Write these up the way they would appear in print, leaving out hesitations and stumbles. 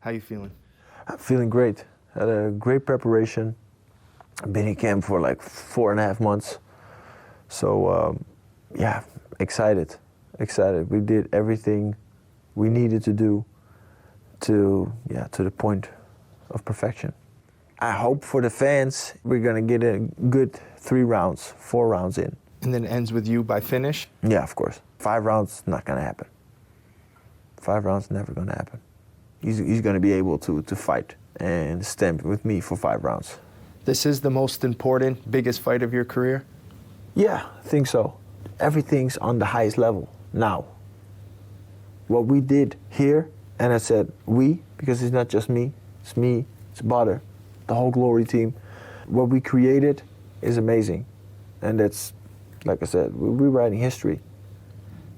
How you feeling? I'm feeling great. Had a great preparation. I've been in camp for like 4.5 months. So, yeah, excited. We did everything we needed to do to the point of perfection. I hope for the fans we're gonna get a good 4 rounds in. And then it ends with you by finish? Yeah, of course. 5 rounds, not gonna happen. 5 rounds, never gonna happen. He's gonna be able to fight and stand with me for 5 rounds. This is the most important, biggest fight of your career? Yeah, I think so. Everything's on the highest level now. What we did here, and I said we, because it's not just me, it's Badr, the whole Glory team. What we created is amazing. And that's, like I said, we're writing history.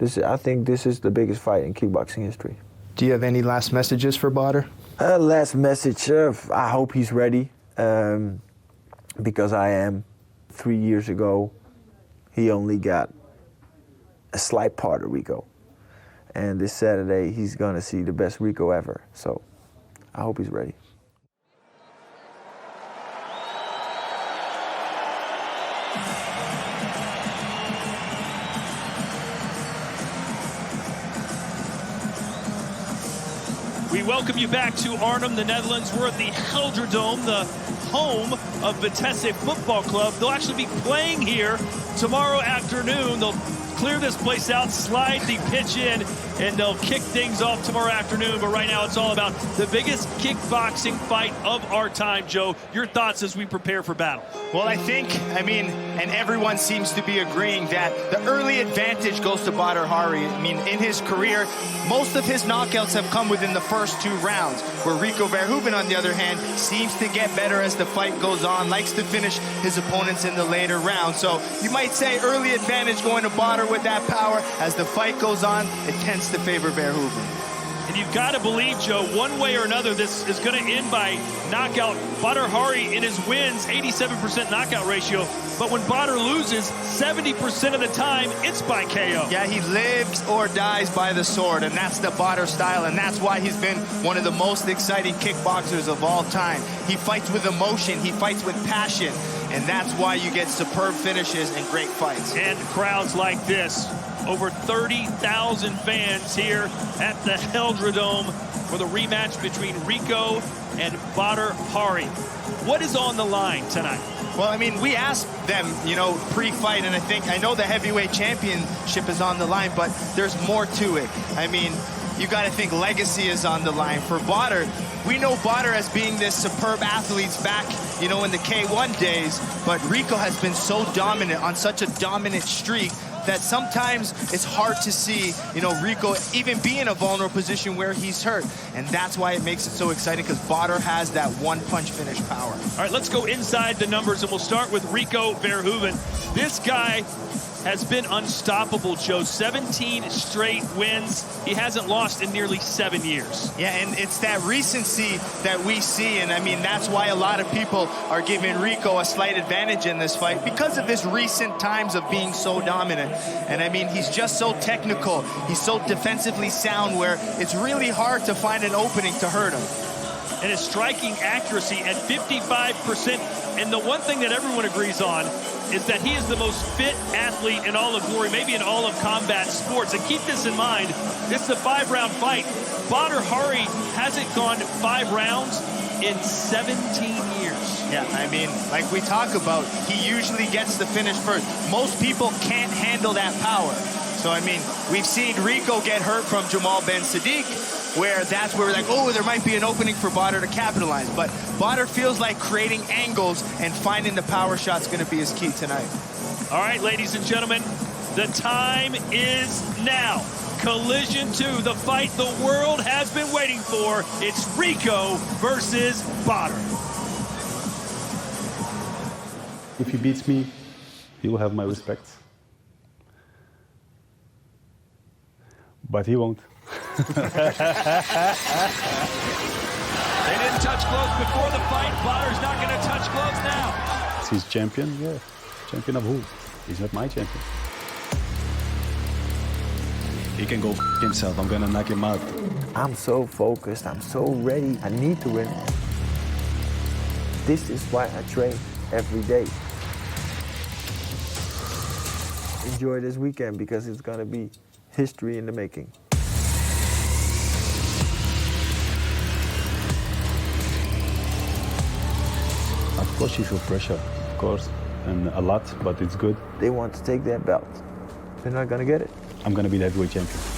I think this is the biggest fight in kickboxing history. Do you have any last messages for Badr? Last message, I hope he's ready, because I am. 3 years ago, he only got a slight part of Rico. And this Saturday, he's gonna see the best Rico ever. So I hope he's ready. We welcome you back to Arnhem, the Netherlands. We're at the Gelderdome, the home of Vitesse Football Club. They'll actually be playing here tomorrow afternoon. They'll clear this place out, slide the pitch in, and they'll kick things off tomorrow afternoon. But right now it's all about the biggest kickboxing fight of our time. Joe, your thoughts as we prepare for battle? Well, I mean, and everyone seems to be agreeing that the early advantage goes to Badr Hari. I mean, in his career, most of his knockouts have come within the first 2 rounds, where Rico Verhoeven, on the other hand, seems to get better as the fight goes on, likes to finish his opponents in the later rounds. So you might say early advantage going to Badr with that power. As the fight goes on, it tends to favor Verhoeven. And you've got to believe, Joe, one way or another, this is going to end by knockout. Badr Hari in his wins, 87% knockout ratio. But when Badr loses, 70% of the time, it's by KO. Yeah, he lives or dies by the sword, and that's the Badr style, and that's why he's been one of the most exciting kickboxers of all time. He fights with emotion, he fights with passion, and that's why you get superb finishes and great fights. And crowds like this. Over 30,000 fans here at the Gelderdome for the rematch between Rico and Badr Hari. What is on the line tonight? Well, I mean, we asked them, pre-fight, and I know the heavyweight championship is on the line, but there's more to it. I mean, you got to think legacy is on the line. For Badr, we know Badr as being this superb athlete back, in the K1 days, but Rico has been so dominant, on such a dominant streak, that sometimes it's hard to see, Rico even be in a vulnerable position where he's hurt. And that's why it makes it so exciting, because Badr has that one-punch finish power. All right, let's go inside the numbers, and we'll start with Rico Verhoeven. This guy has been unstoppable, Joe. 17 straight wins. He hasn't lost in nearly 7 years. Yeah, and it's that recency that we see, and I mean, that's why a lot of people are giving Rico a slight advantage in this fight, because of his recent times of being so dominant. And I mean, he's just so technical. He's so defensively sound, where it's really hard to find an opening to hurt him. And his striking accuracy at 55%. And the one thing that everyone agrees on is that he is the most fit athlete in all of Glory, maybe in all of combat sports. And keep this in mind, this is a 5-round fight. Badr Hari hasn't gone 5 rounds in 17 years. Yeah, I mean, like we talk about, he usually gets the finish first. Most people can't handle that power. So, I mean, we've seen Rico get hurt from Jamal Ben Sadiq, where that's where we're like, oh, there might be an opening for Badr to capitalize. But Badr feels like creating angles and finding the power shot's going to be his key tonight. All right, ladies and gentlemen, the time is now. Collision 2, the fight the world has been waiting for. It's Rico versus Badr. If he beats me, he will have my respect. But he won't. They didn't touch gloves before the fight. Badr's not going to touch gloves now. He's champion, yeah. Champion of who? He's not my champion. he can go himself. I'm gonna knock him out. I'm so focused, I'm so ready. I need to win. This is why I train every day. Enjoy this weekend because it's gonna be history in the making. Of course you feel pressure, of course, and a lot, but it's good. They want to take that belt. They're not gonna get it. I'm gonna be the heavyweight champion.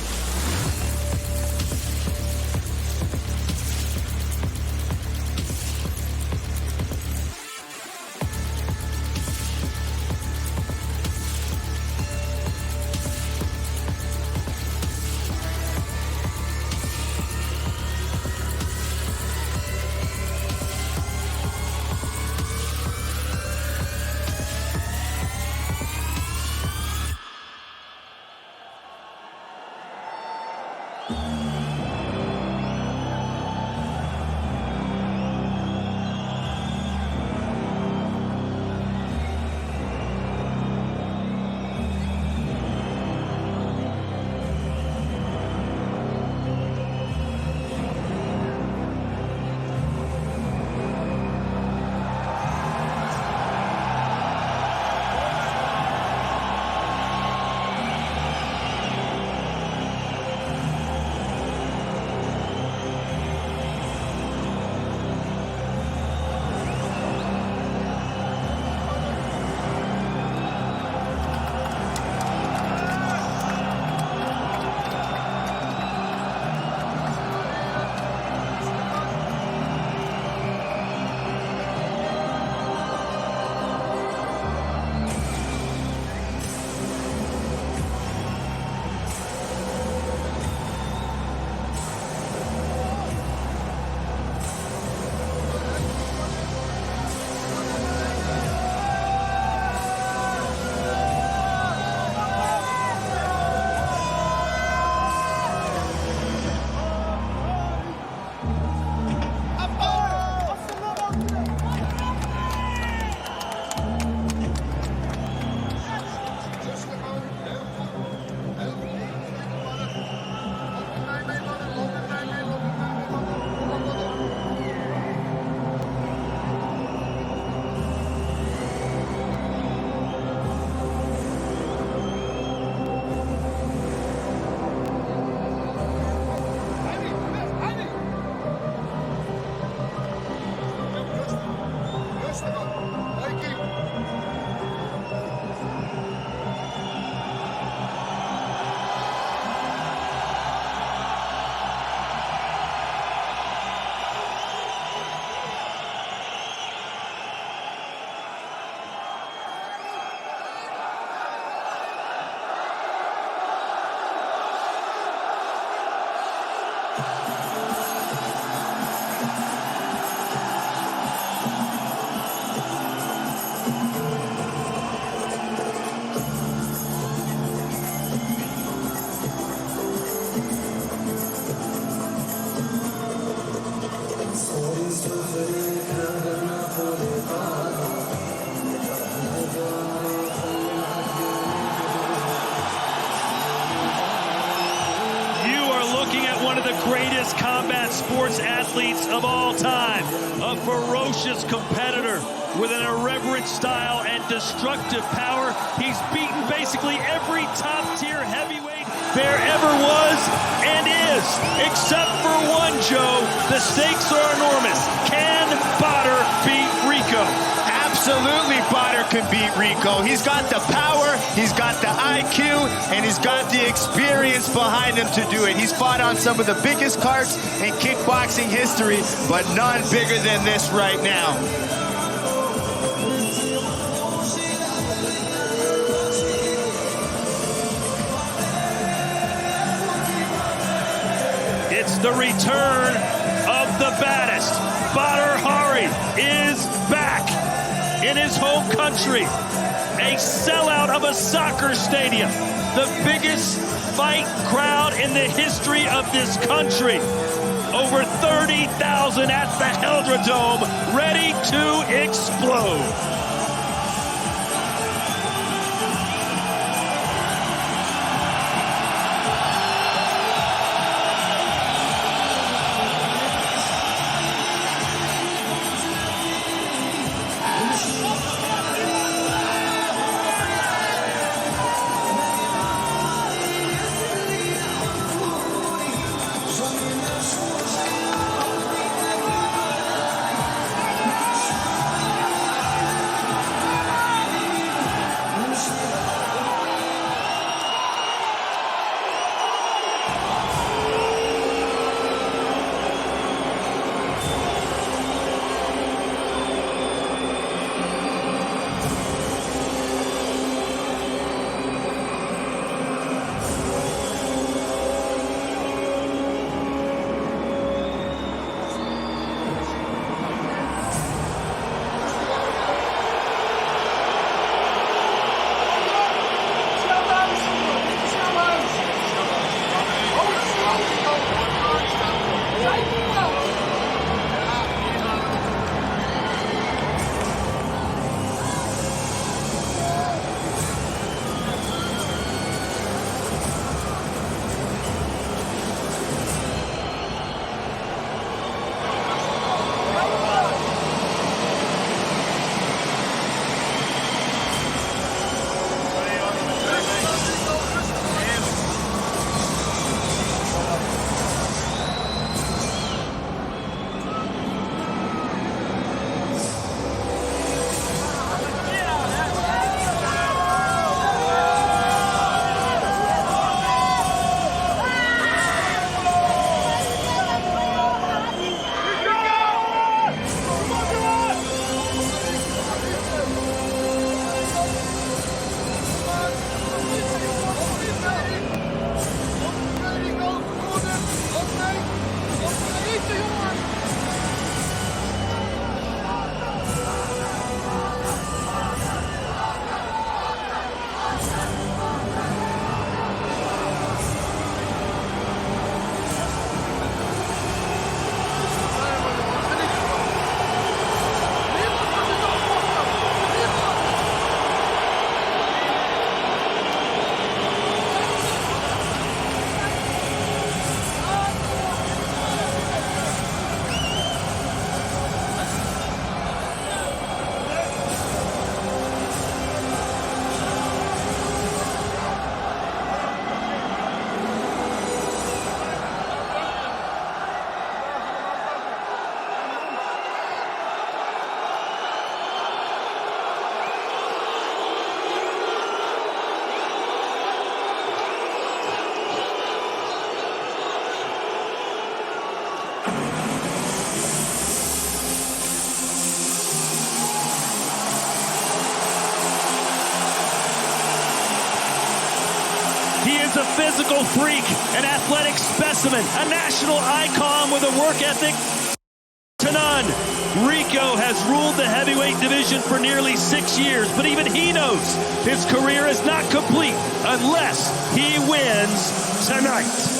greatest combat sports athletes of all time. A ferocious competitor with an irreverent style and destructive power. He's beaten basically every top-tier heavyweight there ever was and is, except for one, Joe. The stakes are enormous. Can Potter beat Rico? Absolutely, Potter can beat Rico. He's got the power, he's got the IQ, and he's got the experience behind him to do it. He's fought on some of the biggest cards in kickboxing history, but none bigger than this right now. It's the return of the baddest. Badr Hari is back in his home country. A sellout of a soccer stadium. The biggest fight crowd in the history of this country. Over 30,000 at the Helldrome, ready to explode. a physical freak, an athletic specimen, a national icon with a work ethic to none. Rico has ruled the heavyweight division for nearly 6 years, but even he knows his career is not complete unless he wins tonight.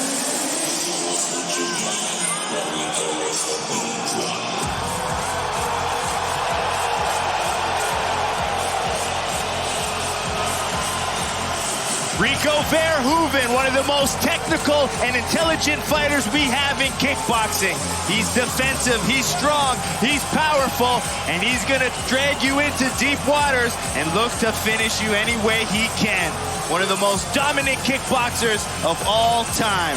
Rico Verhoeven, one of the most technical and intelligent fighters we have in kickboxing. He's defensive, he's strong, he's powerful, and he's gonna drag you into deep waters and look to finish you any way he can. One of the most dominant kickboxers of all time.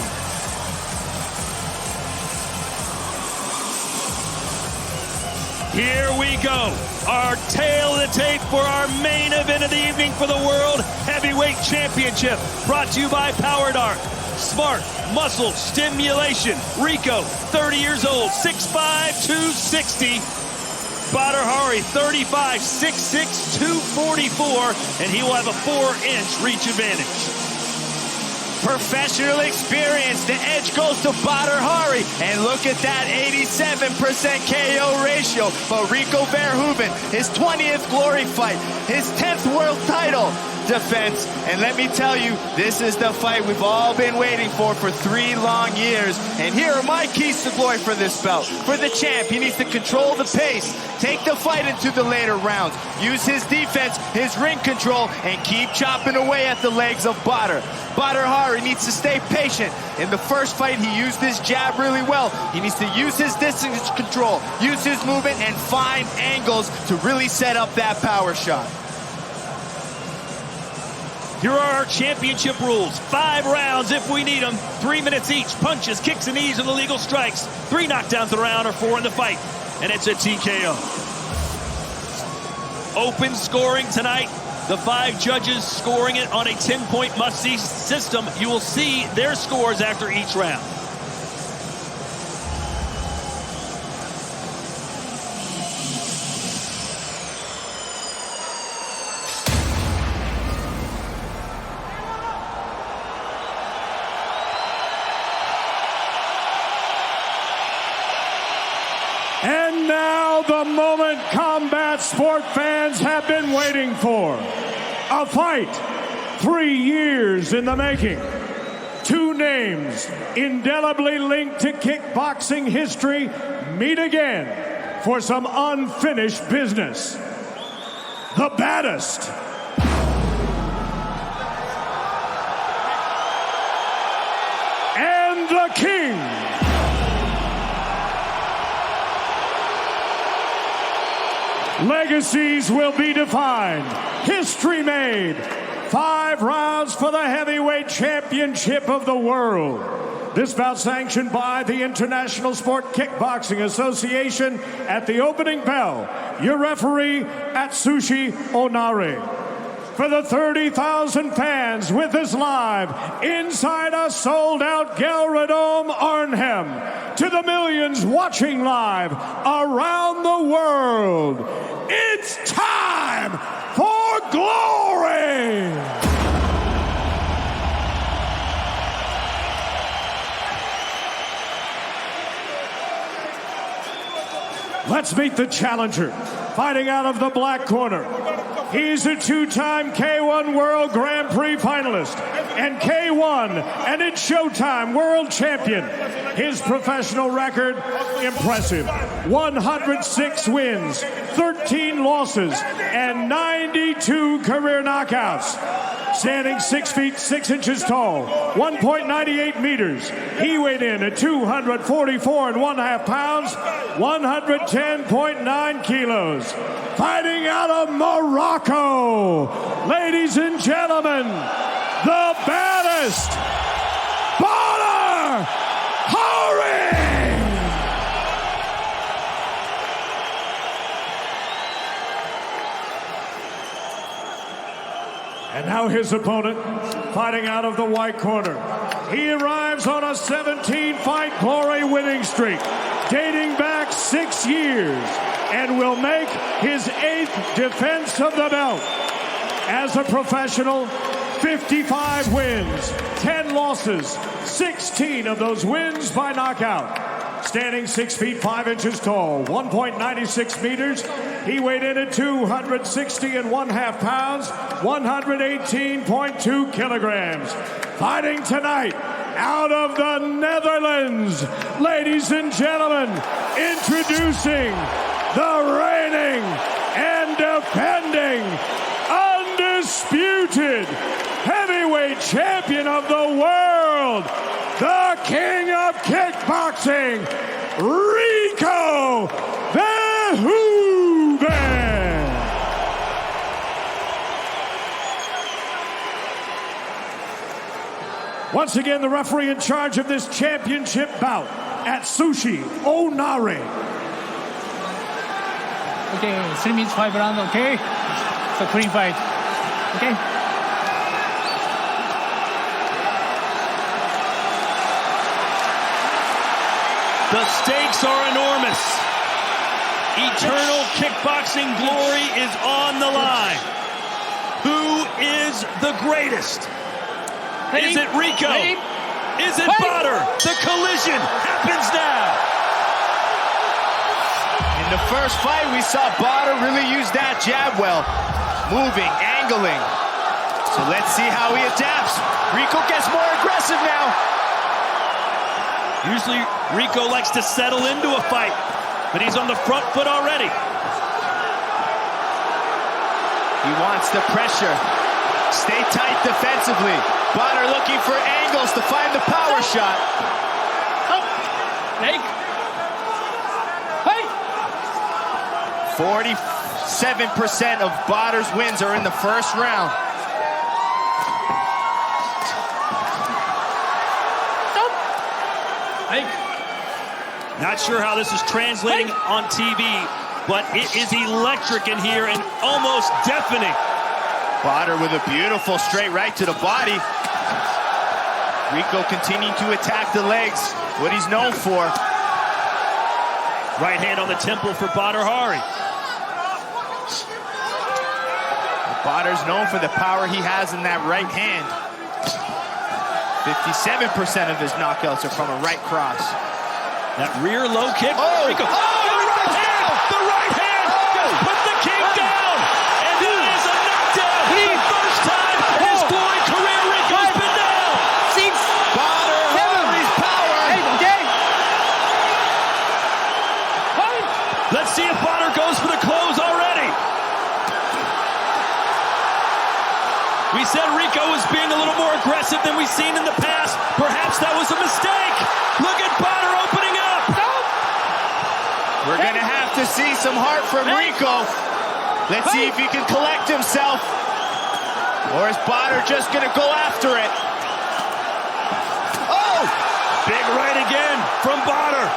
Here we go. Our tail of the tape for our main event of the evening for the World Heavyweight Championship. Brought to you by Power Dark. Smart muscle stimulation. Rico, 30 years old, 6'5", 260. Badr Hari, 35, 6'6", 244, and he will have a 4-inch reach advantage. Professional experience. The edge goes to Badr Hari. And look at that 87% KO ratio. But Rico Verhoeven, his 20th glory fight, his 10th world title defense. And let me tell you, this is the fight we've all been waiting for 3 long years. And here are my keys to glory for this belt. For the champ, he needs to control the pace, take the fight into the later rounds, use his defense, his ring control, and keep chopping away at the legs of Badr. Badr Hari needs to stay patient. In the first fight, he used his jab really well. He needs to use his distance control, use his movement, and find angles to really set up that power shot. Here are our championship rules. 5 rounds if we need them. 3 minutes each. Punches, kicks, and knees, and illegal strikes. 3 knockdowns a round or 4 in the fight. And it's a TKO. Open scoring tonight. The 5 judges scoring it on a 10-point must-see system. You will see their scores after each round. And now the moment combat sport fans have been waiting for. A fight 3 years in the making. 2 names indelibly linked to kickboxing history meet again for some unfinished business. The baddest and the king. Legacies will be defined, history made. 5 rounds for the heavyweight championship of the world. This bout sanctioned by the International Sport Kickboxing Association. At the opening bell, your referee Atsushi Onare. For the 30,000 fans with us live inside a sold-out Gelredome Arnhem, to the millions watching live around the world, it's time for glory! Let's meet the challenger, fighting out of the black corner. He's a 2-time K1 World Grand Prix finalist and K1 and it's Showtime World Champion. His professional record, impressive. 106 wins, 13 losses, and 92 career knockouts. Standing 6 feet 6 inches tall, 1.98 meters. He weighed in at 244.5 pounds, 110.9 kilos. Fighting out of Morocco, ladies and gentlemen, the baddest, Badr Hari! And now his opponent, fighting out of the white corner. He arrives on a 17-fight glory winning streak, dating back 6 years, and will make his 8th defense of the belt. As a professional, 55 wins, 10 losses, 16 of those wins by knockout. Standing 6 feet 5 inches tall, 1.96 meters, he weighed in at 260.5 pounds, 118.2 kilograms. Fighting tonight out of the Netherlands, ladies and gentlemen, introducing the reigning and defending undisputed heavyweight champion of the world, the king of kickboxing, Rico Verhoeven. Once again, the referee in charge of this championship bout at Sushi Onare. Okay, 3 minutes 5 rounds, okay? It's a clean fight. Okay? The stakes are enormous. Eternal kickboxing glory is on the line. Who is the greatest? Is it Rico? Is it Badr? The collision happens now. In the first fight, we saw Badr really use that jab well. Moving, angling. So let's see how he adapts. Rico gets more aggressive now. Usually Rico likes to settle into a fight, but he's on the front foot already. He wants the pressure. Stay tight defensively. Badr looking for angles to find the power shot. 47% of Badr's wins are in the first round. Not sure how this is translating on TV, but it is electric in here and almost deafening. Badr with a beautiful straight right to the body. Rico continuing to attack the legs, what he's known for. Right hand on the temple for Badr Hari. Badr's known for the power he has in that right hand. 57% of his knockouts are from a right cross. That rear low kick. Oh! Rico. Oh, the right hand! The right hand! Just put the king down! And that is a knockdown! The first time in his glowing career, Rico's been down! Badr Hari's power! Let's see if Badr goes for the close already. We said Rico was being a little more aggressive than we've seen in the past. Perhaps that was a mistake. Look at Badr opening up. We're going to have to see some heart from Rico. Let's see if he can collect himself. Or is Badr just going to go after it? Oh! Big right again from Badr.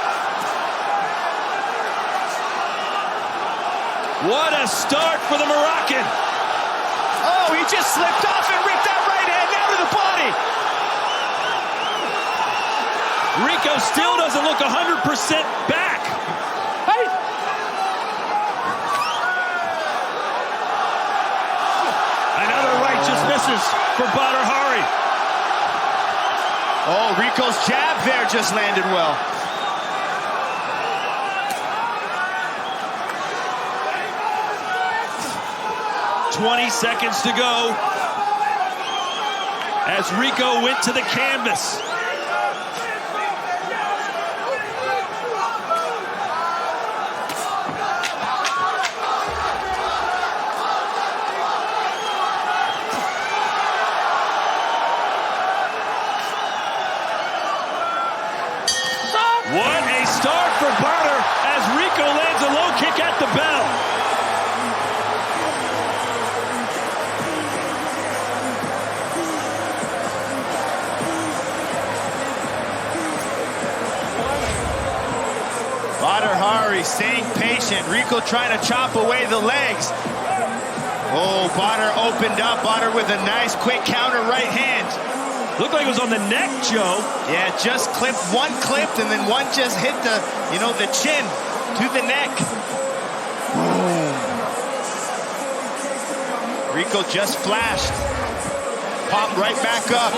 What a start for the Moroccan. Oh, he just slipped off and ripped that right hand out of the body. Rico still doesn't look 100% back. Another right just misses for Badr Hari. Oh, Rico's jab there just landed well. "20 seconds to go as Rico went to the canvas. What a start for Badr as Rico lands a low kick at the bell. Badr Hari staying patient. Rico trying to chop away the legs. Oh, Badr opened up. Badr with a nice quick counter right hand. Looked like it was on the neck, Joe. Yeah, just clipped, one clipped, and then one just hit the, the chin to the neck. Boom. Rico just flashed. popped right back up.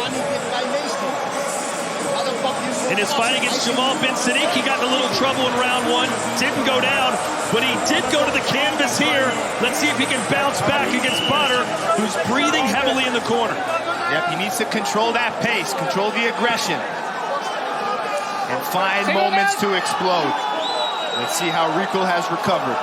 In his fight against Jamal bin Sadiq, he got in a little trouble in round one. Didn't go down, but he did go to the canvas here. Let's see if he can bounce back against Badr, who's breathing heavily in the corner. Yep, he needs to control that pace, control the aggression, and find moments to explode. Let's see how Rico has recovered.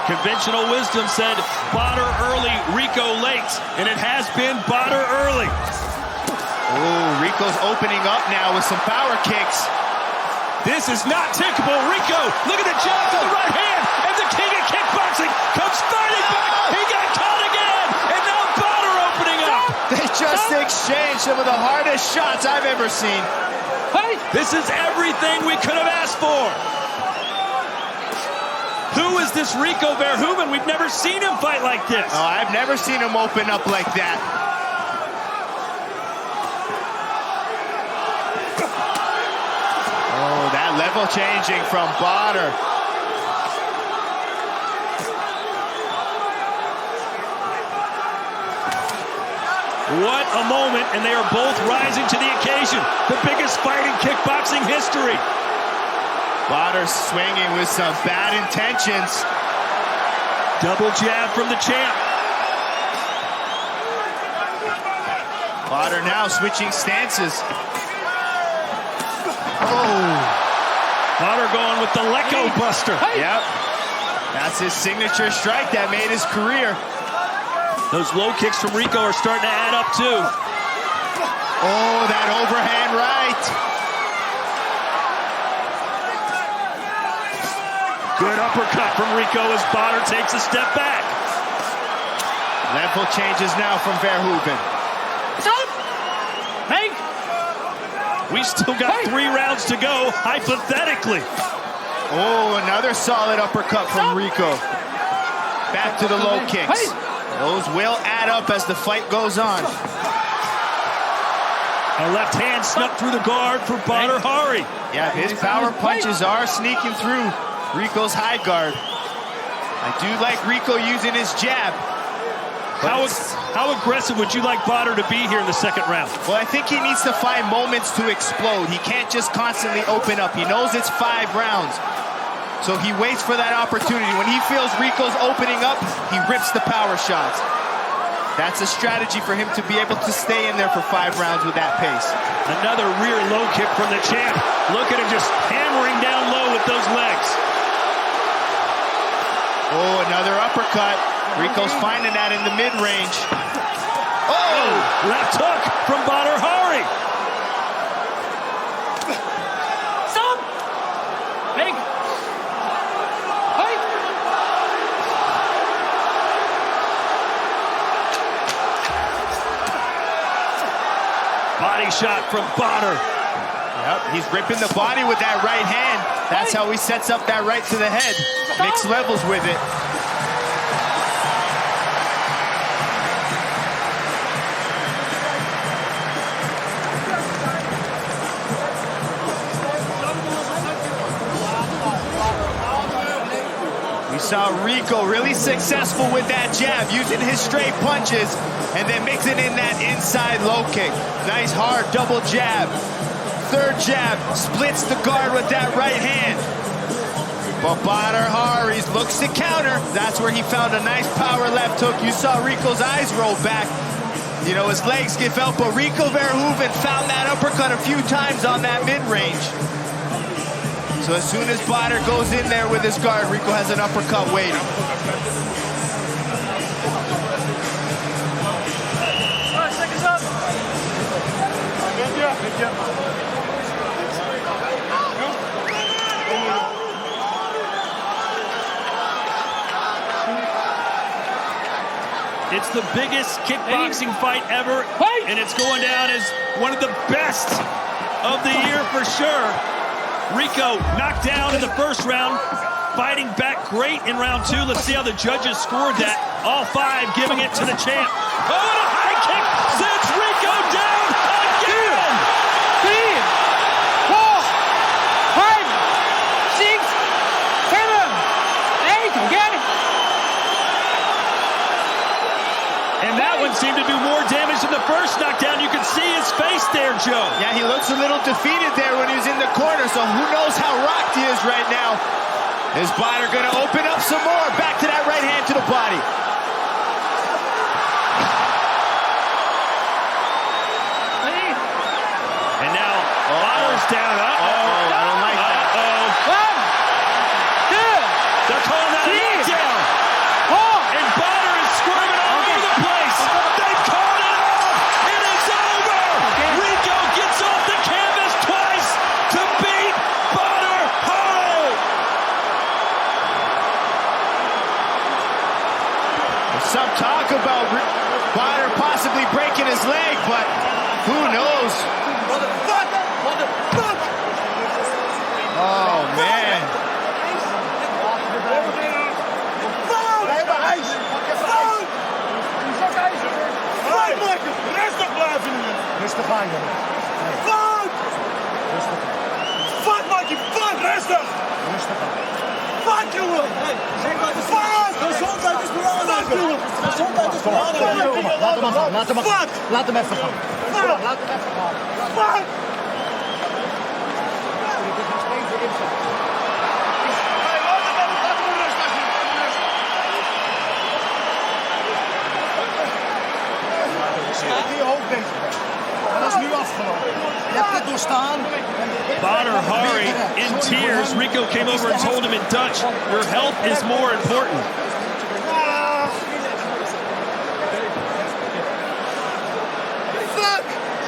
Conventional wisdom said Badr early, Rico late, and it has been Badr early. Oh, Rico's opening up now with some power kicks. This is not typical. Rico, look at the jab to the right hand, and the king of kickboxing comes fighting back. He got caught again, and now Badr opening up. They just exchanged some of the hardest shots I've ever seen. This is everything we could have asked for. Who is this Rico Verhoeven? We've never seen him fight like this. Oh, I've never seen him open up like that. Oh, that level changing from Badr. What a moment, and they are both rising to the occasion. The biggest fight in kickboxing history. Badr swinging with some bad intentions. Double jab from the champ. Badr now switching stances. Oh. Badr going with the Lecco Buster. Yep. That's his signature strike that made his career. Those low kicks from Rico are starting to add up too. Oh, that overhand right. Good uppercut from Rico as Badr takes a step back. Level changes now from Verhoeven. We still got 3 rounds to go, hypothetically. Oh, another solid uppercut from Rico. Back to the low kicks. Those will add up as the fight goes on. A left hand snuck through the guard for Badr Hari. Yeah, his power punches are sneaking through Rico's high guard. I do like Rico using his jab. How aggressive would you like Badr to be here in the second round? Well, I think he needs to find moments to explode. He can't just constantly open up. He knows it's 5 rounds. So he waits for that opportunity. When he feels Rico's opening up, he rips the power shots. That's a strategy for him to be able to stay in there for 5 rounds with that pace. Another rear low kick from the champ. Look at him just hammering down low with those legs. Oh, another uppercut. Rico's finding that in the mid-range. Oh! Left hook from Badr Hari. Stop! Big. Fight! Body shot from Badr. Yep, he's ripping the body with that right hand. That's how he sets up that right to the head. Mixed levels with it. We saw Rico really successful with that jab, using his straight punches and then mixing in that inside low kick. Nice hard double jab. Third jab, splits the guard with that right hand. But Badr Hari looks to counter. That's where he found a nice power left hook. You saw Rico's eyes roll back. You know, his legs give out, but Rico Verhoeven found that uppercut a few times on that mid-range. So as soon as Badr goes in there with his guard, Rico has an uppercut waiting. Seconds up. Good job. It's the biggest kickboxing fight ever, and it's going down as one of the best of the year for sure. Rico knocked down in the first round, fighting back great in round 2. Let's see how the judges scored that. All 5 giving it to the champ. Oh, and a high kick sends Rico down again! 3, 4, 5, looks a little defeated there when he was in the corner, so who knows how rocked he is right now. Is Badr gonna open up some more? Back to that right hand to the body. And now Badr's down. Uh-oh, I don't like that. They're calling that a knockdown. And Badr is squirming all over the place. They've called it off. It is over. Rico gets off the canvas twice to beat Badr Hari. There's some talk about Badr possibly breaking his leg, but who knows? Oh, man. Rustig aan, jongen. Fout! Rustig aan. Fout, maak je fout! Rustig! Rustig aan. Fout, jongen! Fout! Gezondheid is belangrijk! Gezondheid is belangrijk! Laat hem gaan, laat hem gaan. Laat hem even gaan. Laat hem even gaan. Fout! Badr Hari in tears. Rico came over and told him in Dutch, your health is more important.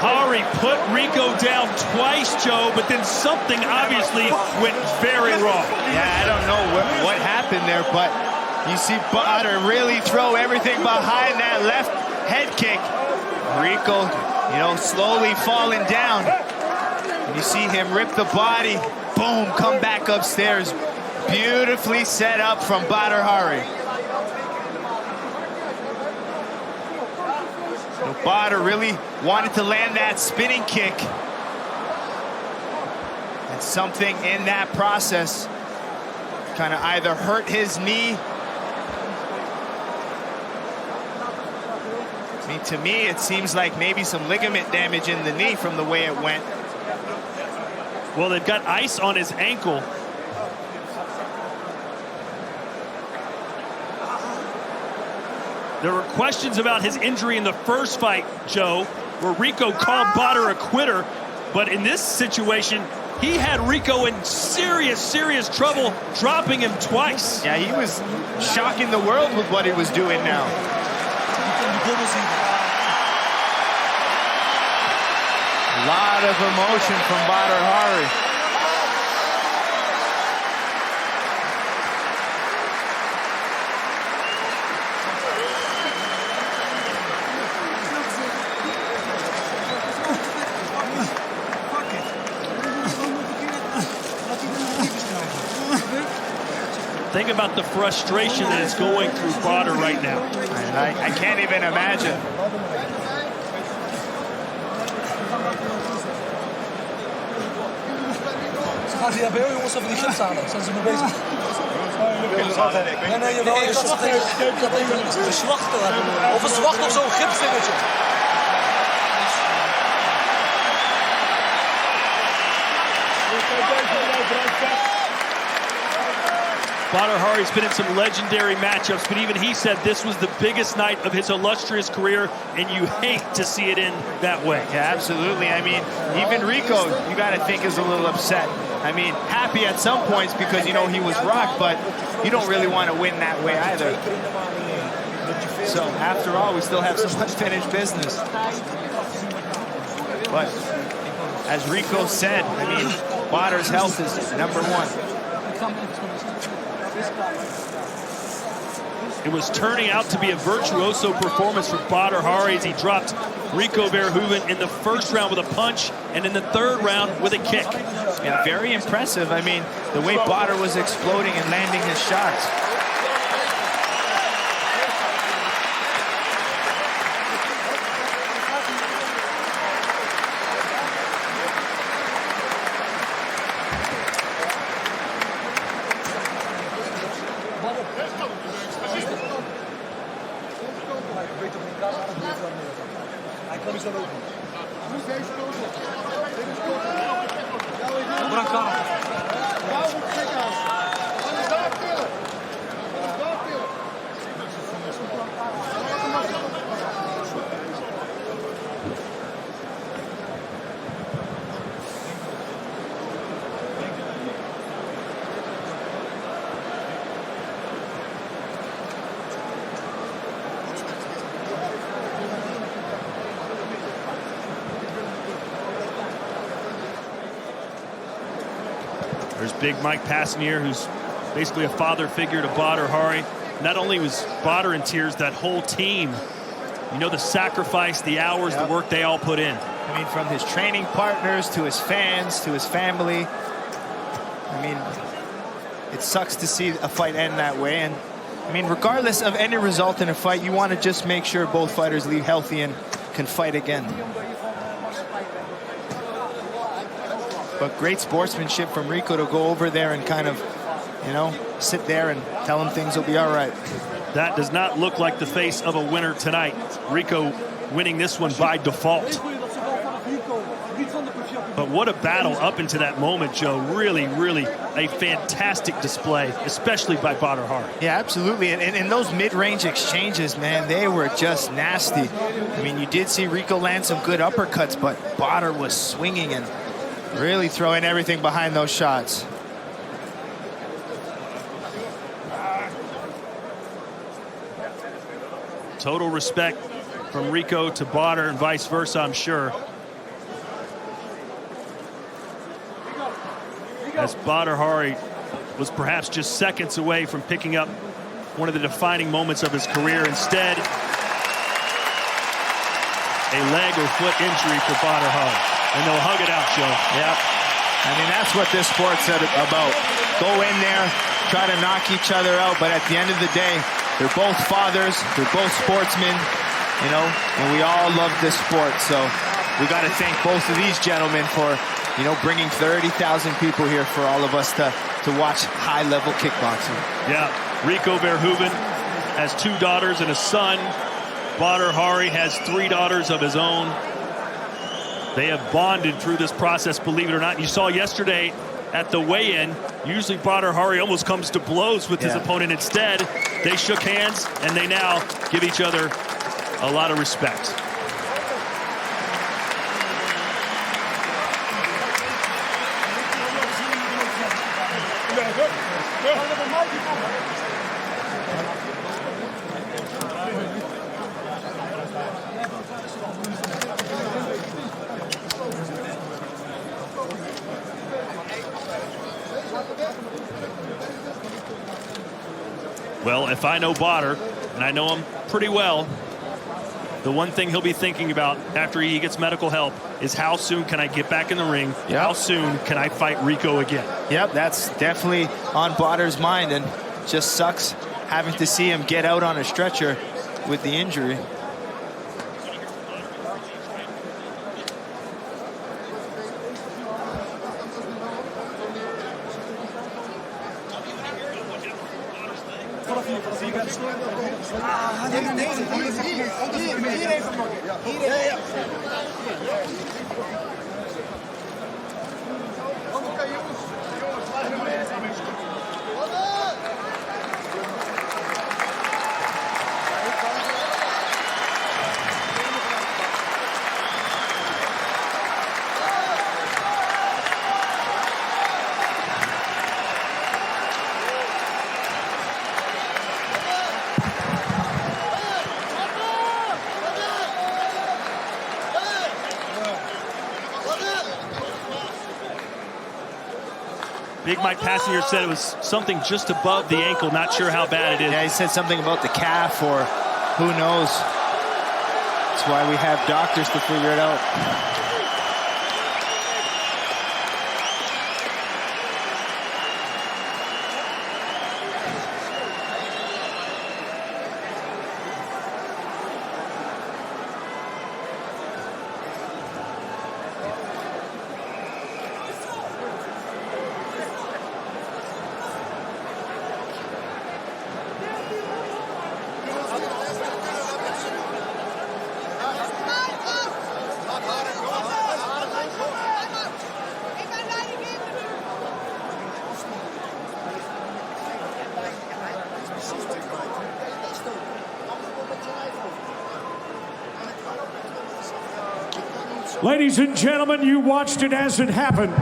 Hari put Rico down twice, Joe, but then something obviously went very wrong. Yeah, I don't know what happened there, but you see Badr really throw everything behind that left head kick. Rico, you know, slowly falling down. And you see him rip the body, boom, come back upstairs. Beautifully set up from Badr Hari. So Badr really wanted to land that spinning kick. And something in that process kind of either hurt his knee. I mean, to me, it seems like maybe some ligament damage in the knee from the way it went. Well, they've got ice on his ankle. There were questions about his injury in the first fight, Joe, where Rico called Badr a quitter. But in this situation, he had Rico in serious, serious trouble, dropping him twice. Yeah, he was shocking the world with what he was doing now. A lot of emotion from Badr Hari. Think about the frustration that is going through Badr right now. I can't even imagine. Gaan ze bij jongens over die gips halen? Zijn ze mee bezig? Nee, jawel. Ik had even een slachter hebben. Of een zwacht of zo'n gipsdingetje. Badr Hari's been in some legendary matchups, but even he said this was the biggest night of his illustrious career, and you hate to see it end that way. Yeah, absolutely. I mean, even Rico, you got to think, is a little upset. I mean, happy at some points because, you know, he was rocked, but you don't really want to win that way either. So, after all, we still have some unfinished business. But, as Rico said, I mean, Badr's health is number one. It was turning out to be a virtuoso performance for Badr Hari as he dropped Rico Verhoeven in the first round with a punch and in the third round with a kick. Yeah, very impressive. I mean, the way Badr was exploding and landing his shots. Hij kan niet zo lopen. There's big Mike Passanier, who's basically a father figure to Badr Hari. Not only was Badr in tears, that whole team. You know, the sacrifice, the hours, the work they all put in. I mean, from his training partners to his fans to his family. I mean, it sucks to see a fight end that way. And I mean, regardless of any result in a fight, you want to just make sure both fighters leave healthy and can fight again. But great sportsmanship from Rico to go over there and kind of, you know, sit there and tell him things will be all right. That does not look like the face of a winner tonight. Rico winning this one by default. But what a battle up into that moment, Joe. Really, really a fantastic display, especially by Badr Hari. Yeah, absolutely. And those mid-range exchanges, man, they were just nasty. I mean, you did see Rico land some good uppercuts, but Badr was swinging and really throwing everything behind those shots. Total respect from Rico to Badr and vice versa, I'm sure. As Badr Hari was perhaps just seconds away from picking up one of the defining moments of his career. Instead, a leg or foot injury for Badr Hari. And they'll hug it out, Joe. Yep. I mean, that's what this sport's about. Go in there, try to knock each other out, but at the end of the day, they're both fathers, they're both sportsmen, you know, and we all love this sport. So we got to thank both of these gentlemen for, you know, bringing 30,000 people here for all of us to watch high-level kickboxing. Yeah, Rico Verhoeven has 2 daughters and a son. Badr Hari has 3 daughters of his own. They have bonded through this process, believe it or not. You saw yesterday at the weigh-in, usually Badr Hari almost comes to blows with his opponent. Instead, they shook hands, and they now give each other a lot of respect. Well, if I know Badr, and I know him pretty well, the one thing he'll be thinking about after he gets medical help is how soon can I get back in the ring? Yep. How soon can I fight Rico again? Yep, that's definitely on Badr's mind, and just sucks having to see him get out on a stretcher with the injury. Big Mike Passanier said it was something just above the ankle. Not sure how bad it is. Yeah, he said something about the calf, or who knows. That's why we have doctors to figure it out. Ladies and gentlemen, you watched it as it happened.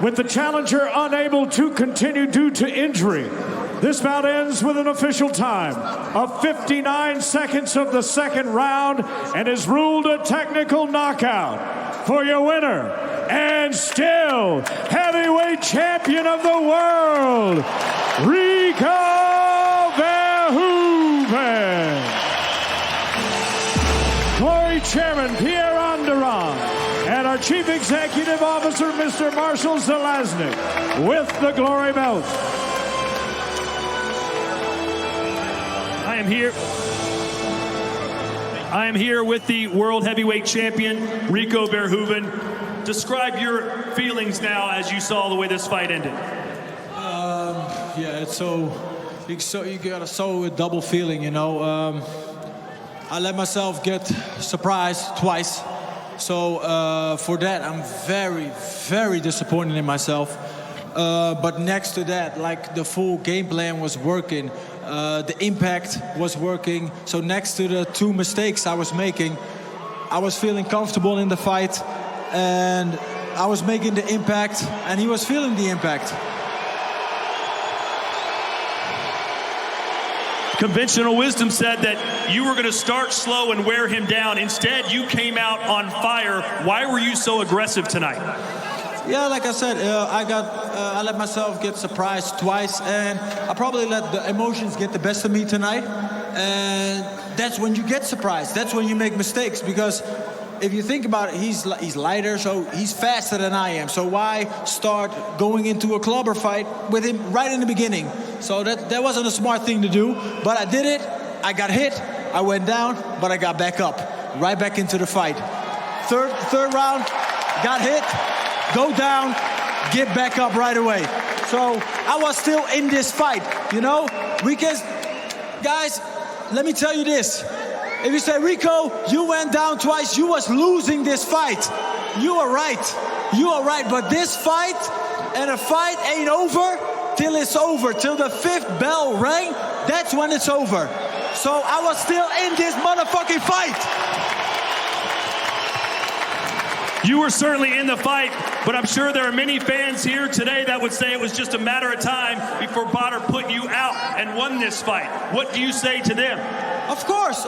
With the challenger unable to continue due to injury, this bout ends with an official time of 59 seconds of the second round and is ruled a technical knockout. For your winner, and still heavyweight champion of the world, Rico Verhoeven. Glory Chairman Pierre Anderon and our Chief Executive Officer, Mr. Marshall Zelaznik, with the Glory Belt. I am here with the World Heavyweight Champion, Rico Verhoeven. Describe your feelings now as you saw the way this fight ended. Yeah, it's you got a double feeling, you know. I let myself get surprised twice. So for that, I'm very, very disappointed in myself. But next to that, like the full game plan was working. The impact was working. So next to the 2 mistakes I was making, I was feeling comfortable in the fight. And I was making the impact, and he was feeling the impact. Conventional wisdom said that you were going to start slow and wear him down. Instead, you came out on fire. Why were you so aggressive tonight? Yeah, like I said, I let myself get surprised twice, and I probably let the emotions get the best of me tonight. And that's when you get surprised. That's when you make mistakes, because if you think about it, he's lighter, so he's faster than I am. So why start going into a clubber fight with him right in the beginning? So that wasn't a smart thing to do, but I did it. I got hit, I went down, but I got back up, right back into the fight. Third round, got hit, go down, get back up right away. So I was still in this fight, you know? Guys, let me tell you this. If you say, Rico, you went down twice, you was losing this fight. You are right. You are right. But this fight, and a fight ain't over till it's over. Till the 5th bell rang, that's when it's over. So I was still in this motherfucking fight. You were certainly in the fight, but I'm sure there are many fans here today that would say it was just a matter of time before Badr put you out and won this fight. What do you say to them? Of course.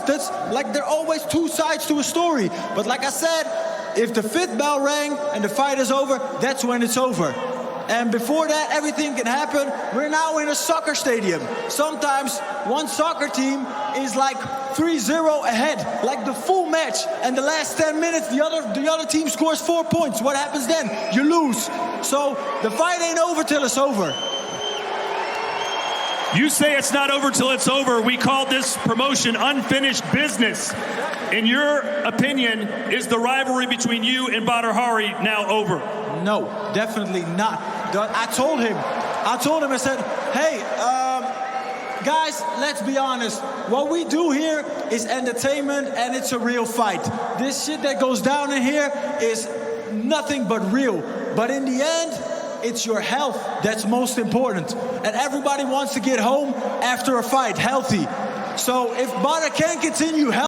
That's like, there are always 2 sides to a story. But like I said, if the 5th bell rang and the fight is over, that's when it's over. And before that, everything can happen. We're now in a soccer stadium. Sometimes one soccer team is like 3-0 ahead, like the full match. And the last 10 minutes, the other team scores 4 points. What happens then? You lose. So the fight ain't over till it's over. You say it's not over till it's over. We call this promotion unfinished business. In your opinion, is the rivalry between you and Badr Hari now over? No, definitely not. I told him, I said, hey, guys, let's be honest. What we do here is entertainment, and it's a real fight. This shit that goes down in here is nothing but real. But in the end, it's your health that's most important. And everybody wants to get home after a fight healthy. So if Badr can't continue healthy,